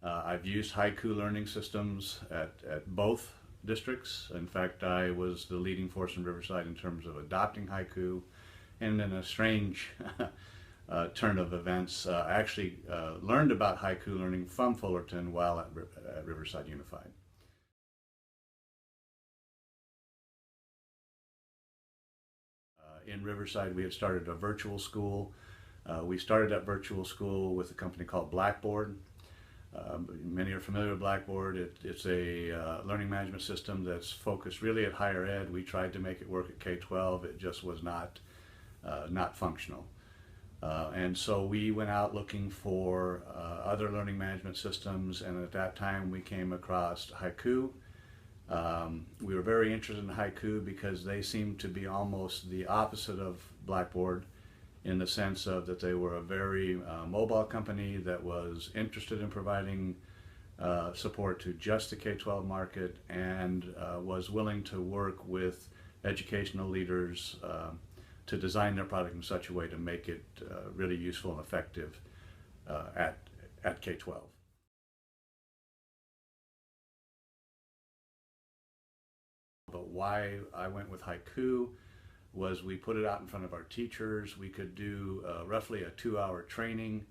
I've used Haiku Learning systems at both districts. In fact, I was the leading force in Riverside in terms of adopting Haiku, and in a strange turn of events, I actually learned about Haiku Learning from Fullerton while at Riverside Unified. In Riverside, we had started a virtual school. We started that virtual school with a company called Blackboard. Many are familiar with Blackboard. It's a learning management system that's focused really at higher ed. We tried to make it work at K-12. It just was not functional. And so we went out looking for other learning management systems, and at that time we came across Haiku. We were very interested in Haiku because they seemed to be almost the opposite of Blackboard, in the sense of that they were a very mobile company that was interested in providing support to just the K-12 market, and was willing to work with educational leaders to design their product in such a way to make it really useful and effective at K-12. But why I went with Haiku was we put it out in front of our teachers. We could do roughly a 2-hour training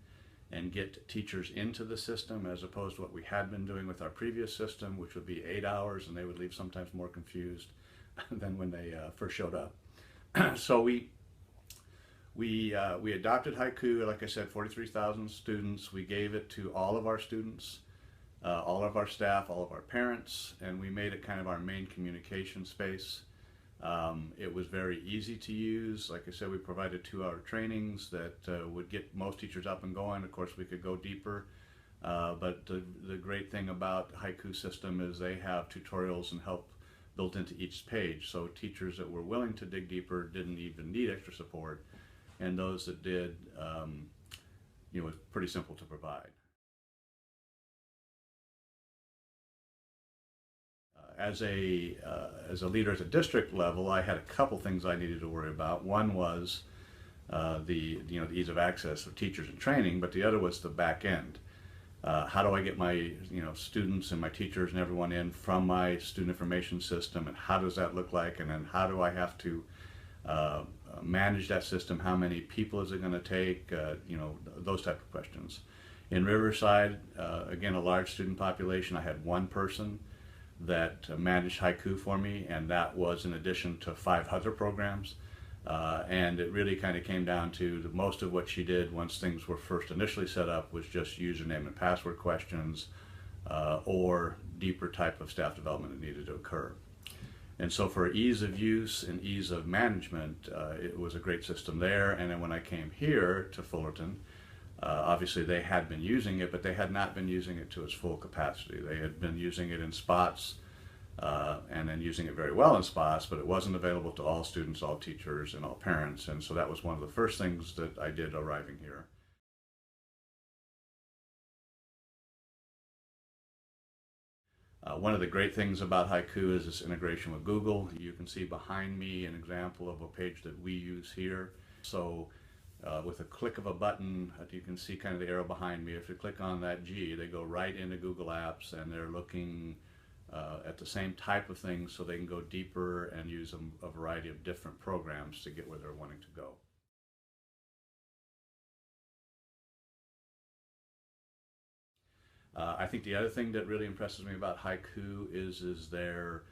and get teachers into the system, as opposed to what we had been doing with our previous system, which would be 8 hours, and they would leave sometimes more confused than when they first showed up. So we adopted Haiku. Like I said, 43,000 students. We gave it to all of our students, all of our staff, all of our parents, and we made it kind of our main communication space. It was very easy to use. Like I said, we provided 2-hour trainings that would get most teachers up and going. Of course, we could go deeper, but the great thing about Haiku system is they have tutorials and help built into each page. So teachers that were willing to dig deeper didn't even need extra support, and those that did, it was pretty simple to provide. As a leader at the district level, I had a couple things I needed to worry about. One was the ease of access of teachers and training, but the other was the back end. How do I get my students and my teachers and everyone in from my student information system, and how does that look like? And then how do I have to manage that system? How many people is it going to take? Those type of questions. In Riverside, again, a large student population, I had one person that managed Haiku for me, and that was in addition to 5 other programs. And it really kind of came down to most of what she did once things were first initially set up was just username and password questions, or deeper type of staff development that needed to occur. And so for ease of use and ease of management, it was a great system there. And then when I came here to Fullerton, obviously they had been using it, but they had not been using it to its full capacity. They had been using it in spots, and then using it very well in spots, but it wasn't available to all students, all teachers, and all parents. And so that was one of the first things that I did arriving here. One of the great things about Haiku is this integration with Google. You can see behind me an example of a page that we use here. So with a click of a button, you can see kind of the arrow behind me. If you click on that G, they go right into Google Apps, and they're looking at the same type of things, so they can go deeper and use a variety of different programs to get where they're wanting to go. I think the other thing that really impresses me about Haiku is their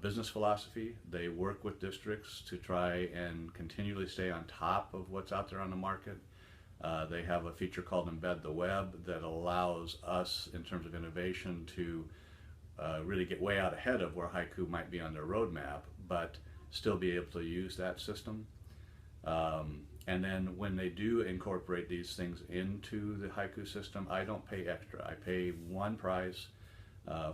business philosophy. They work with districts to try and continually stay on top of what's out there on the market. They have a feature called Embed the Web that allows us, in terms of innovation, to really get way out ahead of where Haiku might be on their roadmap, but still be able to use that system. And then when they do incorporate these things into the Haiku system, I don't pay extra. I pay one price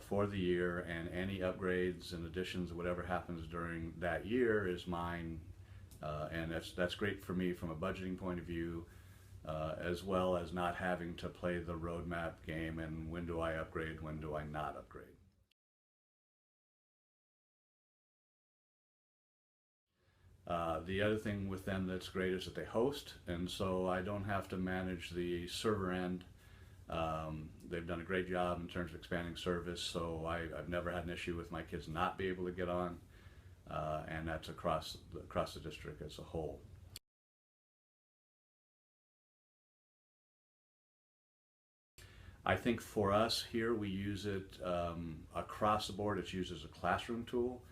for the year, and any upgrades and additions, whatever happens during that year, is mine. And that's great for me from a budgeting point of view, as well as not having to play the roadmap game and when do I upgrade, when do I not upgrade. The other thing with them that's great is that they host, and so I don't have to manage the server end They've done a great job in terms of expanding service, so I've never had an issue with my kids not be able to get on, and that's across the district as a whole. I think for us here, we use it across the board. It's used as a classroom tool.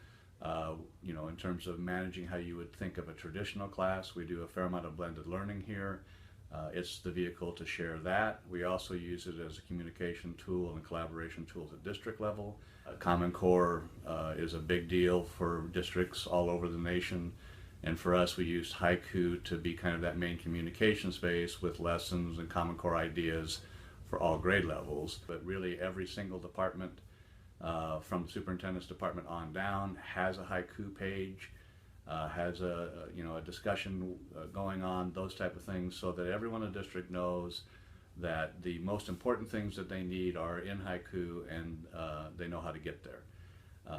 In terms of managing how you would think of a traditional class, we do a fair amount of blended learning here. It's the vehicle to share that. We also use it as a communication tool and collaboration tool at district level. Common Core is a big deal for districts all over the nation. And for us, we used Haiku to be kind of that main communication space with lessons and Common Core ideas for all grade levels. But really every single department, from the superintendent's department on down, has a Haiku page, has a discussion going on, those type of things, so that everyone in the district knows that the most important things that they need are in Haiku, and they know how to get there.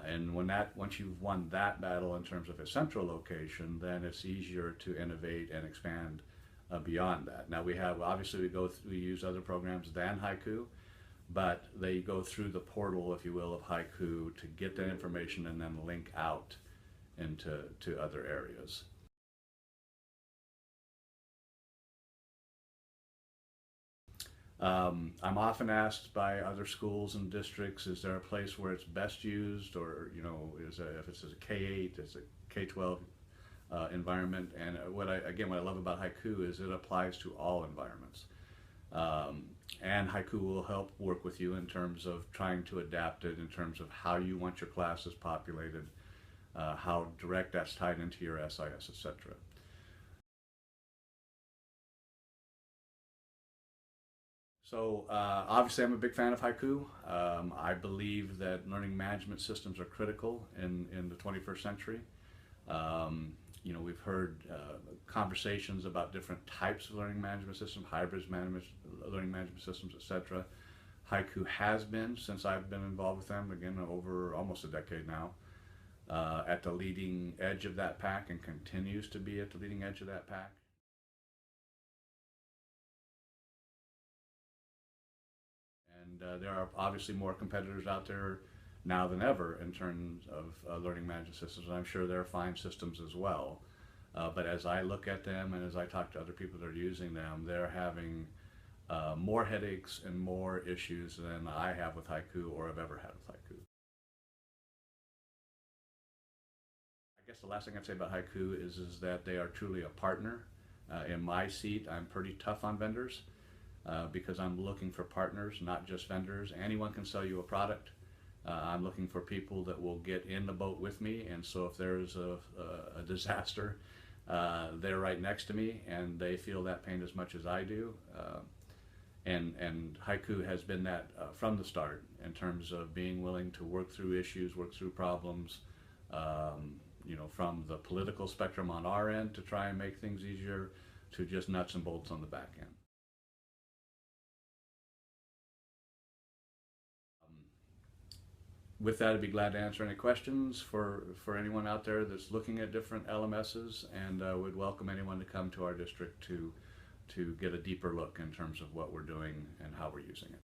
And once you've won that battle in terms of a central location, then it's easier to innovate and expand beyond that. Now obviously we use other programs than Haiku, but they go through the portal, if you will, of Haiku to get that information and then link out into other areas. I'm often asked by other schools and districts, is there a place where it's best used, or if it's a K-8, it's a K-12 environment? And what I love about Haiku is it applies to all environments. And Haiku will help work with you in terms of trying to adapt it, in terms of how you want your classes populated, how direct that's tied into your SIS, etc. So obviously I'm a big fan of Haiku. I believe that learning management systems are critical in the 21st century. We've heard conversations about different types of learning management systems, hybrid learning management systems, etc. Haiku has been, since I've been involved with them, again, over almost a decade now, at the leading edge of that pack, and continues to be at the leading edge of that pack. And there are obviously more competitors out there now than ever in terms of learning management systems. And I'm sure there are fine systems as well. But as I look at them and as I talk to other people that are using them, they're having more headaches and more issues than I have with Haiku or have ever had with Haiku. I guess the last thing I'd say about Haiku is that they are truly a partner. In my seat, I'm pretty tough on vendors because I'm looking for partners, not just vendors. Anyone can sell you a product. I'm looking for people that will get in the boat with me, and so if there's a disaster, they're right next to me and they feel that pain as much as I do. And Haiku has been that from the start, in terms of being willing to work through issues, work through problems, from the political spectrum on our end to try and make things easier, to just nuts and bolts on the back end. With that, I'd be glad to answer any questions for anyone out there that's looking at different LMSs, and would welcome anyone to come to our district to get a deeper look in terms of what we're doing and how we're using it.